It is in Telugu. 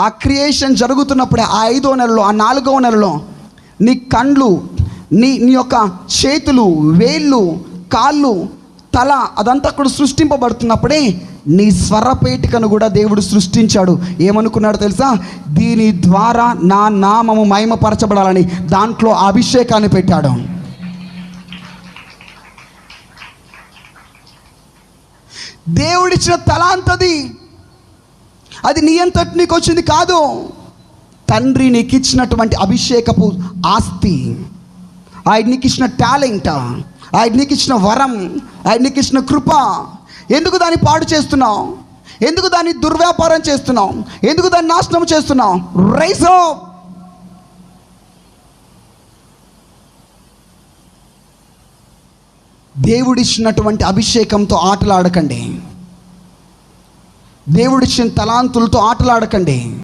ఆ క్రియేషన్ జరుగుతున్నప్పుడే, ఆ 5వ నెలలో, ఆ 4వ నెలలో నీ కండ్లు, నీ యొక్క చేతులు, వేళ్ళు, కాళ్ళు, తల అదంతా కూడా సృష్టింపబడుతున్నప్పుడే నీ స్వరపేటికను కూడా దేవుడు సృష్టించాడు. ఏమనుకున్నాడు తెలుసా? దీని ద్వారా నా నామము మహిమపరచబడాలని దాంట్లో అభిషేకాన్ని పెట్టాడు. దేవుడిచ్చిన తలాంతది, అది నీ అంతటి నీకు వచ్చింది కాదు. తండ్రి నీకు ఇచ్చినటువంటి అభిషేకపు ఆస్తి, ఆయన నీకు ఇచ్చిన టాలెంట్, ఆయన నీకు ఇచ్చిన వరం, ఆయన నీకు ఇచ్చిన కృప. ఎందుకు దాన్ని పాడు చేస్తున్నావు? ఎందుకు దాన్ని దుర్వ్యాపారం చేస్తున్నావు? ఎందుకు దాన్ని నాశనం చేస్తున్నావు? Rise up. దేవుడిచ్చినటువంటి అభిషేకంతో ఆటలాడకండి. దేవుడిచ్చిన తలాంతులతో ఆటలాడకండి.